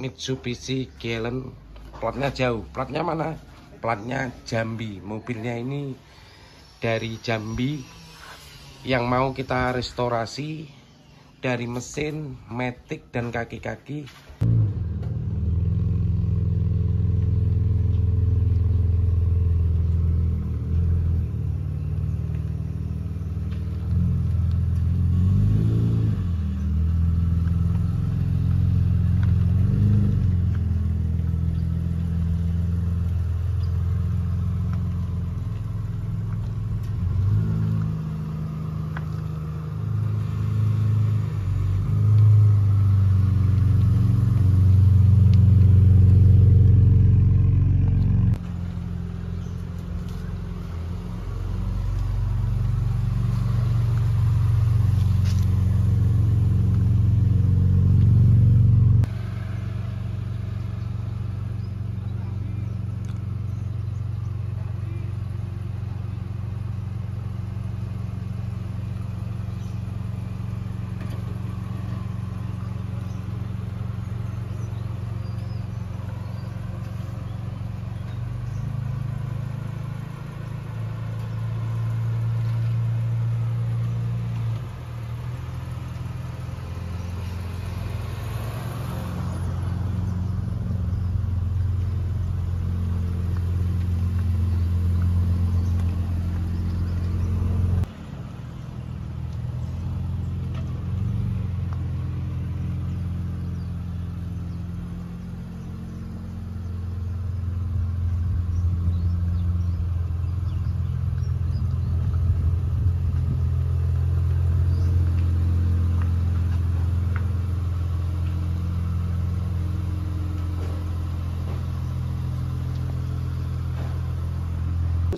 Mitsubishi Galen, platnya jauh. Platnya mana? Platnya Jambi. Mobilnya ini dari Jambi, yang mau kita restorasi dari mesin, matic dan kaki-kaki.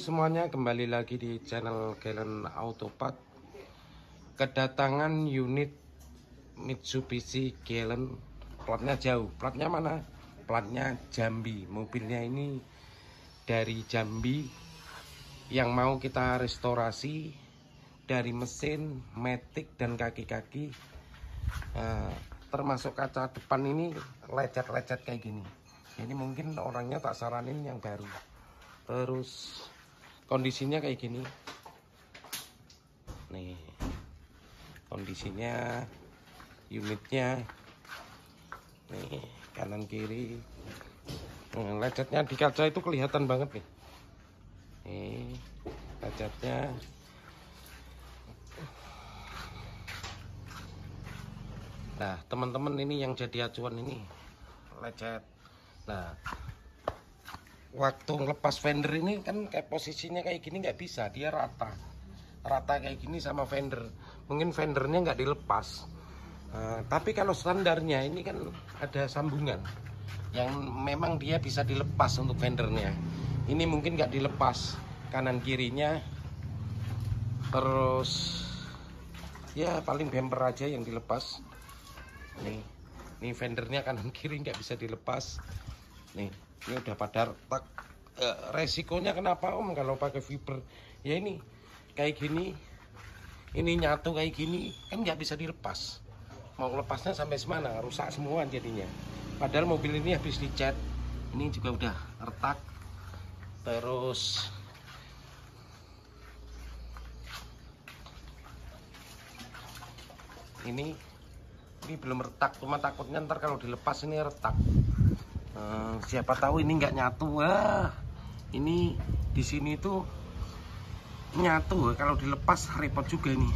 Semuanya, kembali lagi di channel Galen Autopart. Kedatangan unit Mitsubishi Galen, platnya jauh. Platnya mana? Platnya Jambi. Mobilnya ini dari Jambi, yang mau kita restorasi dari mesin, matic dan kaki-kaki. Termasuk kaca depan ini lecet-lecet kayak gini. Ini mungkin orangnya tak saranin yang baru. Terus kondisinya kayak gini nih, kondisinya unitnya nih, kanan kiri. Lecetnya di kaca itu kelihatan banget nih, lecetnya. Nah teman-teman, ini yang jadi acuan, ini lecet. Nah waktu ngelepas fender ini kan kayak posisinya kayak gini, nggak bisa, dia rata kayak gini sama fender. Mungkin fendernya nggak dilepas. Tapi kalau standarnya ini kan ada sambungan yang memang dia bisa dilepas untuk fendernya. Ini mungkin nggak dilepas kanan kirinya. Terus ya paling bumper aja yang dilepas. Nih fendernya kanan kiri nggak bisa dilepas. Nih, ini udah pada retak. Resikonya kenapa om kalau pakai fiber? Ya ini kayak gini, ini nyatu kayak gini kan nggak bisa dilepas. Mau lepasnya sampai semana, rusak semua jadinya. Padahal mobil ini habis dicat, ini juga udah retak. Terus ini belum retak, cuma takutnya ntar kalau dilepas ini retak. Siapa tahu ini nggak nyatu. Ini di sini tuh nyatu, kalau dilepas repot juga ini.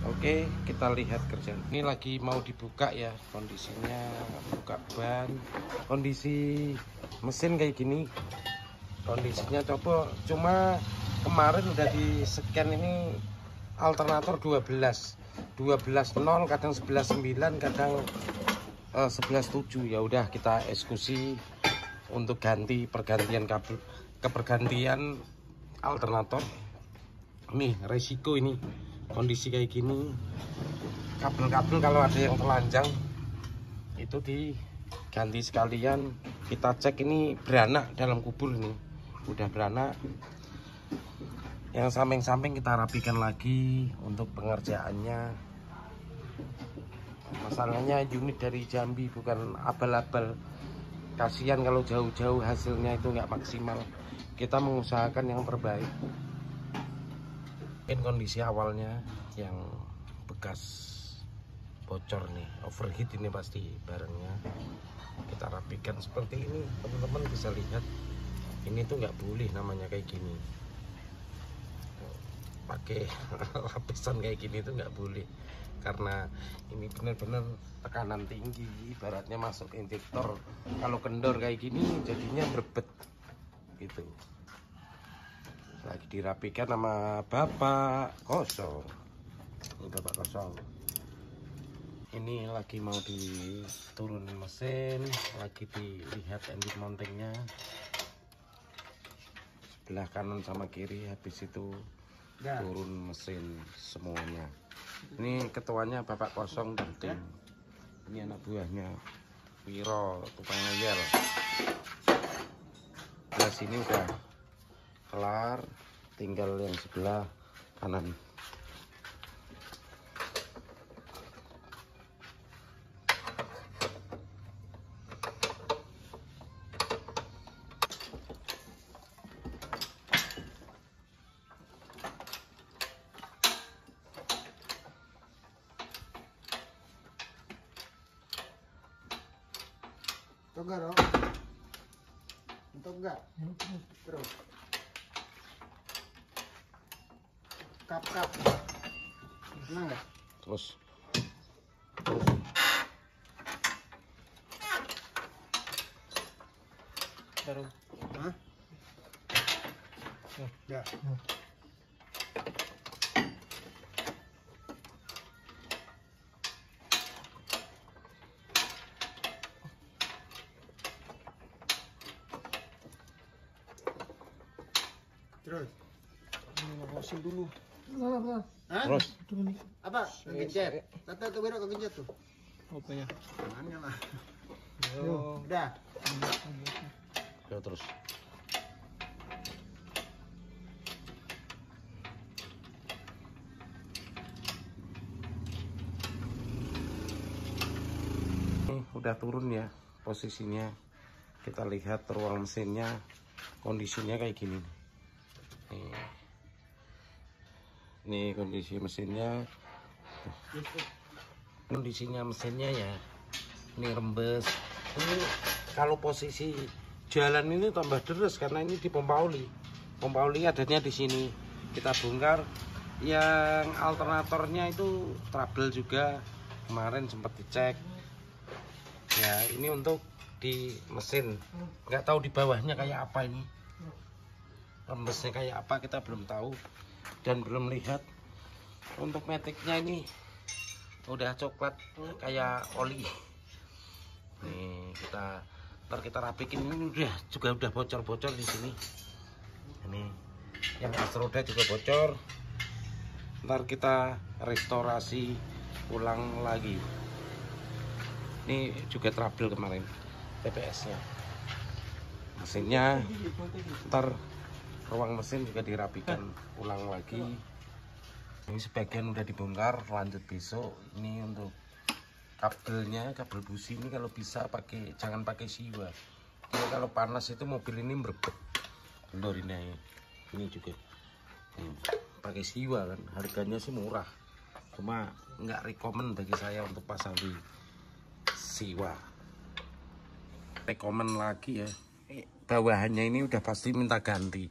Oke, kita lihat kerjaan. Ini lagi mau dibuka ya, kondisinya buka ban. Kondisi mesin kayak gini, kondisinya coba. Cuma kemarin udah di scan ini alternator 12.0, kadang 11.9, kadang 11.7. Ya udah kita eksekusi untuk pergantian kabel, pergantian alternator. Nih resiko ini, kondisi kayak gini, kabel-kabel kalau ada yang telanjang itu diganti sekalian. Kita cek ini beranak dalam kubur, ini udah beranak. Yang samping-samping kita rapikan lagi untuk pengerjaannya. Masalahnya unit dari Jambi, bukan abal-abal. Kasihan kalau jauh-jauh hasilnya itu nggak maksimal. Kita mengusahakan yang terbaik. Ini kondisi awalnya yang bekas bocor nih, overheat ini pasti barangnya. Kita rapikan seperti ini, teman-teman bisa lihat. Ini tuh nggak boleh namanya kayak gini. Pakai lapisan kayak gini tuh nggak boleh, karena ini benar-benar tekanan tinggi. Ibaratnya masuk injektor, kalau kendor kayak gini jadinya berbet gitu. Lagi dirapikan sama Bapak Kosong. Ini Bapak Kosong. Ini lagi mau diturunin mesin, lagi dilihat engine mountingnya. Sebelah kanan sama kiri, habis itu turun mesin semuanya. Ini ketuanya Bapak Kosong dan tim. Ini anak buahnya Wiro, tukang ngeyel. Sebelah sini udah kelar, tinggal yang sebelah kanan. Untuk enggak dong? Untuk enggak? Terus kap senang nggak? Terus Taruh. Hah? Ya. Terus. Ini dulu. Hah? terus Apa? Kegencet. Tata tuh Wiro kegencet tuh. Apanya? Tangannya lah. Oh. Udah. ya terus. Udah turun ya posisinya. Kita lihat ruang mesinnya, kondisinya kayak gini. Ini kondisi mesinnya. Kondisinya mesinnya ya, ini rembes. Ini kalau posisi jalan ini tambah deres karena ini di pompa oli. Pompa oli adanya di sini. Kita bongkar. Yang alternatornya itu trouble juga. Kemarin sempat dicek. Ya, ini untuk di mesin. Nggak tahu di bawahnya kayak apa ini. Rembesnya kayak apa kita belum tahu dan belum lihat. Untuk metiknya ini udah coklat kayak oli. Nih ntar kita rapikin. Ini udah bocor-bocor di sini. Ini yang as roda juga bocor. Ntar kita restorasi ulang lagi. Ini juga trouble kemarin TPS-nya. Mesinnya ntar ruang mesin juga dirapikan ulang lagi. Ini sebagian udah dibongkar, lanjut besok. Ini untuk kabelnya, kabel busi ini kalau bisa jangan pakai siwa. Jadi kalau panas itu mobil ini merebet. Kendor ini juga. Pakai siwa kan, harganya sih murah. Cuma nggak rekomen bagi saya untuk pasang di siwa. Rekomen lagi ya. Bawahannya ini udah pasti minta ganti.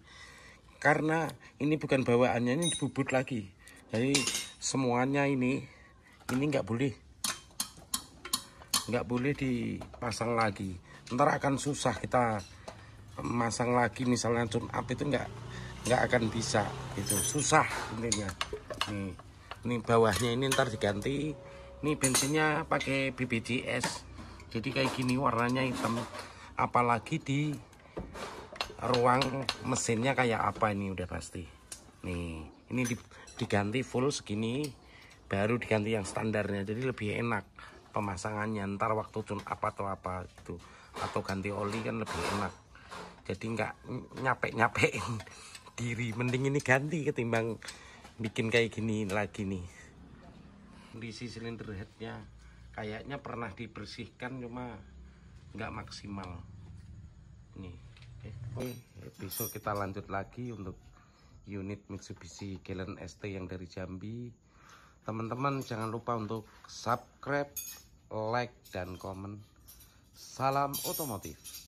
Karena ini bukan bawaannya, ini dibubut lagi. Jadi semuanya ini nggak boleh dipasang lagi. Ntar akan susah kita masang lagi, misalnya tune up itu nggak akan bisa, itu susah intinya. Ini bawahnya ini ntar diganti. Ini bensinnya pakai BPJS, jadi kayak gini warnanya hitam. Apalagi di ruang mesinnya kayak apa ini udah pasti. Nih ini diganti full segini, baru diganti yang standarnya, jadi lebih enak pemasangannya. Ntar waktu tune up atau apa gitu, atau ganti oli kan lebih enak. Jadi nggak nyapek diri. Mending ini ganti ketimbang bikin kayak gini lagi nih. Kondisi silinder headnya kayaknya pernah dibersihkan cuma nggak maksimal. Nih, besok kita lanjut lagi untuk unit Mitsubishi Galant ST yang dari Jambi. Teman-teman jangan lupa untuk subscribe, like, dan komen. Salam otomotif.